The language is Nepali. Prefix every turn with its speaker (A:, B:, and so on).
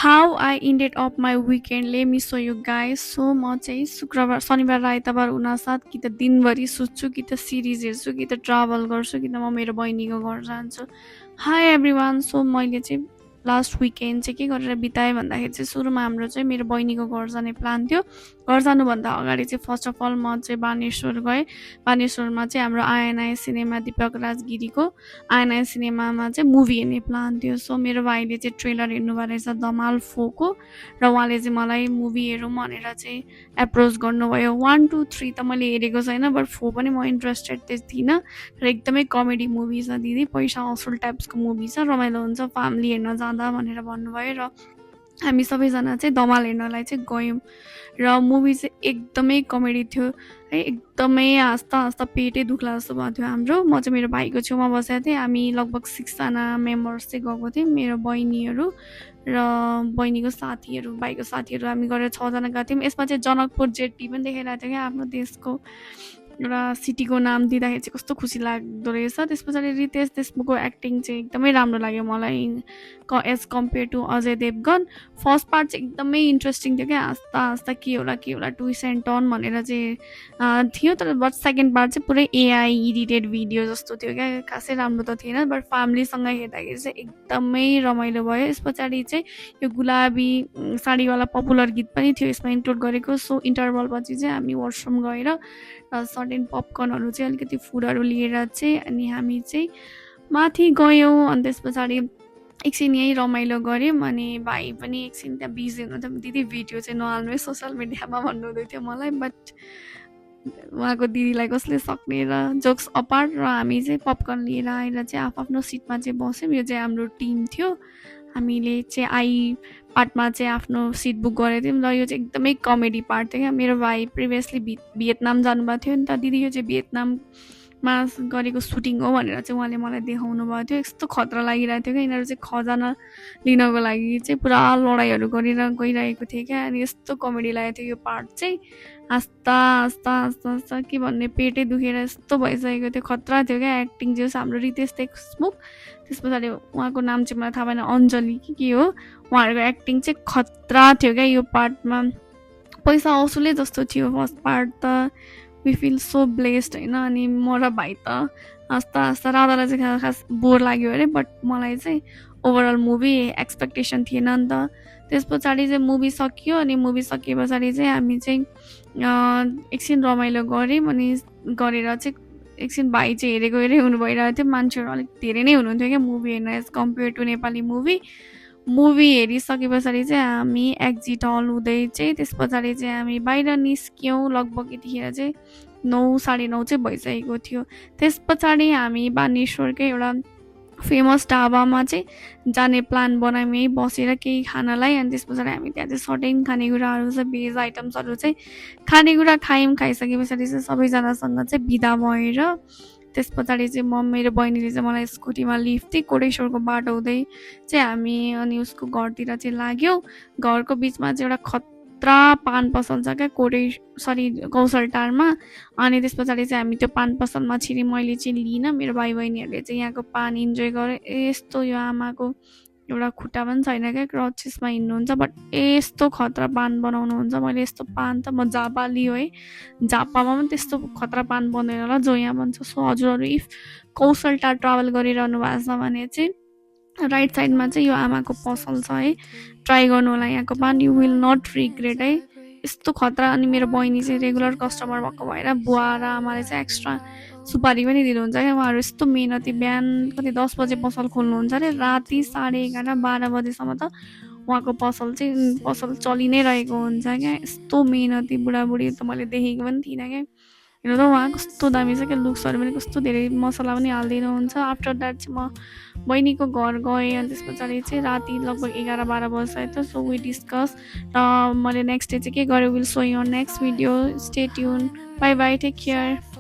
A: How I ended up my weekend, let me show you guys. So म चाहिँ शुक्रबार शनिबार र आइतबार हुनासाथ कि त दिनभरि सुत्छु कि त सिरिज हेर्छु कि त ट्राभल गर्छु कि त म मेरो बहिनीको घर जान्छु। High everyone. सो मैले चाहिँ लास्ट विकेन्ड चाहिँ के गरेर बिताएँ भन्दाखेरि चाहिँ सुरुमा हाम्रो चाहिँ मेरो बहिनीको घर जाने प्लान थियो। घर जानुभन्दा अगाडि चाहिँ फर्स्ट अफ अल म चाहिँ बानेश्वर गएँ। बानेश्वरमा चाहिँ हाम्रो आएनआई सिनेमा दिपक राजगिरीको आएनआई सिनेमामा चाहिँ मुभी हेर्ने प्लान थियो। सो मेरो भाइले चाहिँ ट्रेलर हेर्नुभएको रहेछ धमाल 4 को र उहाँले चाहिँ मलाई मुभी हेरौँ भनेर चाहिँ एप्रोच गर्नुभयो। 1 2 3 त मैले हेरेको छैन, बट 4 पनि म इन्ट्रेस्टेड चाहिँ थिइनँ। र एकदमै कमेडी मुभी छ दिदी, पैसा असुल टाइप्सको मुभी छ, रमाइलो हुन्छ फ्यामिली हेर्न जाँदा भनेर भन्नुभयो। र हामी सबैजना चाहिँ धमाल हेर्नलाई चाहिँ गयौँ र मुभी चाहिँ एकदमै कमेडी थियो है। एकदमै हाँस्दा हाँस्दा पेटै दुख्ला जस्तो भएको थियो हाम्रो। म चाहिँ मेरो भाइको छेउमा बसेको थिएँ। हामी लगभग 6 जना मेम्बर्स चाहिँ गएको थियौँ। मेरो बहिनीहरू र बहिनीको साथीहरू, भाइको साथीहरू, हामी गरेर 6 जना गएको थियौँ। यसमा चाहिँ जनकपुर जेट्टी पनि देखाइरहेको थियो क्या, आफ्नो देशको एउटा सिटीको नाम दिँदाखेरि चाहिँ कस्तो खुसी लाग्दो रहेछ। त्यस पछाडि रितेश देशमुखको एक्टिङ चाहिँ एकदमै राम्रो लाग्यो मलाई as compare to Ajay Devgan. First part चाहिँ एकदमै इन्ट्रेस्टिङ थियो क्या, हाँस्दा हाँस्दा के होला ट्विस्ट एन्ड टर्न भनेर चाहिँ थियो। तर बट सेकेन्ड पार्ट चाहिँ पुरै एआई एडिटेड भिडियो जस्तो थियो क्या, खासै राम्रो त थिएन। बट फ्यामिलीसँग हेर्दाखेरि चाहिँ एकदमै रमाइलो भयो। यस पछाडि चाहिँ यो गुलाबी साडीवाला पपुलर गीत पनि थियो यसमा इन्क्लुड गरेको। सो इन्टरभल पछि चाहिँ हामी वासरुम गएर सर्टेन पपकर्नहरू चाहिँ अलिकति फुडहरू लिएर चाहिँ अनि हामी चाहिँ माथि गयौँ। अनि त्यस पछाडि एकछिन यहीँ रमाइलो गऱ्यौँ। अनि भाइ पनि एकछिन त्यहाँ बिजी हुनुहुन्थ्यो। दिदी भिडियो चाहिँ नहाल्नु है सोसियल मिडियामा भन्नुहुँदै थियो मलाई, बट उहाँको दिदीलाई कसले सक्ने र जोक्स अपार्ट। र हामी चाहिँ पपकर्न लिएर आएर चाहिँ आफ्नो सिटमा चाहिँ बस्यौँ। यो चाहिँ हाम्रो टिम थियो। हामीले चाहिँ आई पार्टमा चाहिँ आफ्नो सिट बुक गरेको थियौँ र यो चाहिँ एकदमै कमेडी पार्ट थियो क्या। मेरो भाइ प्रिभियसली भियतनाम जानुभएको थियो नि त दिदी, यो चाहिँ भियतनाममा गरेको सुटिङ हो भनेर चाहिँ उहाँले मलाई देखाउनु भएको थियो। यस्तो खतरा लागिरहेको थियो क्या, यिनीहरू चाहिँ खजाना लिनको लागि चाहिँ पुरा लडाइँहरू गरेर गइरहेको थियो क्या। अनि यस्तो कमेडी लागेको थियो यो पार्ट चाहिँ। हाँस्दा हाँस्दा हाँस्दा हाँस्दा के भन्ने पेटै दुखेर यस्तो भइसकेको थियो। खतरा थियो क्या एक्टिङ चाहिँ हाम्रो रितेश देशमुख। त्यस पछाडि उहाँको नाम चाहिँ मलाई थाहा भएन, अञ्जली के हो, उहाँहरूको एक्टिङ चाहिँ खतरा थियो क्या यो पार्टमा। पैसा असुलै जस्तो थियो फर्स्ट पार्ट त। वी फिल सो ब्लेस्ड होइन। अनि म र भाइ त हाँस्दा हाँस्दा राधालाई चाहिँ खास बोर लाग्यो अरे, बट मलाई चाहिँ ओभरअल मुभी एक्सपेक्टेसन थिएन नि त। त्यस पछाडि चाहिँ मुभी सकियो। अनि मुभी सकिए पछाडि चाहिँ हामी चाहिँ एकछिन रमाइलो गऱ्यौँ। अनि गरेर चाहिँ एकछिन भाइ चाहिँ हेरेको हुनु भइरहेको थियो। मान्छेहरू अलिक धेरै नै हुनुहुन्थ्यो क्या मुभी हेर्न as compare to Nepali movie हेरिसके पछाडि चाहिँ हामी एक्जिट हल हुँदै चाहिँ त्यस पछाडि चाहिँ हामी बाहिर निस्क्यौँ। लगभग यतिखेर चाहिँ 9 साढे 9 चाहिँ भइसकेको थियो। त्यस पछाडि हामी बानेश्वरकै एउटा फेमस ढाबामा चाहिँ जाने प्लान बनायौँ यहीँ बसेर केही खानालाई। अनि त्यस पछाडि हामी त्यहाँ चाहिँ सर्टेन खानेकुराहरू चाहिँ भेज आइटम्सहरू चाहिँ खानेकुरा खायौँ। खाइसके पछाडि चाहिँ सबैजनासँग चाहिँ बिदा भएर त्यस पछाडि चाहिँ मेरो बहिनीले चाहिँ मलाई स्कुटीमा लिफ्ट दिए कोटेश्वरको बाटो हुँदै चाहिँ हामी अनि उसको घरतिर चाहिँ लाग्यौँ। घरको बिचमा चाहिँ एउटा खतरा पान पसल छ क्या कौशलटारमा। अनि त्यस पछाडि चाहिँ हामी त्यो पान पसलमा छिरेँ। मैले चाहिँ लिइनँ, मेरो भाइ बहिनीहरूले चाहिँ यहाँको पान इन्जोय गरे। यस्तो यो आमाको एउटा खुट्टा पनि छैन क्या, क्रचेसमा हिँड्नुहुन्छ, बट यस्तो खतरा पान बनाउनुहुन्छ। मैले यस्तो पान त म झापा लियो है, झापामा पनि त्यस्तो खतरा पान बन्दैन होला जो यहाँ बन्छ। सो हजुरहरू इफ कौशलटा ट्राभल गरिरहनु भएको छ भने चाहिँ राइट साइडमा चाहिँ यो आमाको पसल छ है, ट्राई गर्नु होला यहाँको पान, यु विल नट रिग्रेट है। यस्तो खतरा। अनि मेरो बहिनी चाहिँ रेगुलर कस्टमर भएको भएर बुवा र आमाले चाहिँ एक्स्ट्रा सुपारी पनि दिनुहुन्छ क्या। उहाँहरू यस्तो मेहनती, बिहान कति 10 बजे पसल खोल्नुहुन्छ अरे, राति 11:30 12 बजेसम्म त उहाँको पसल चलि नै रहेको हुन्छ क्या। यस्तो मेहनती बुढाबुढी त मैले देखेको पनि थिइनँ क्या। हेर्नु त उहाँ कस्तो दामी छ क्या, लुक्सहरू पनि कस्तो धेरै मसला पनि हालिदिनुहुन्छ। आफ्टर द्याट चाहिँ म बहिनीको घर गएँ। अनि त्यस पछाडि चाहिँ राति लगभग 11-12 बजिसकेको थियो। सो वी डिस्कस र मैले नेक्स्ट डे चाहिँ के गरेँ will see you next video. Stay tune. Bye bye, take care.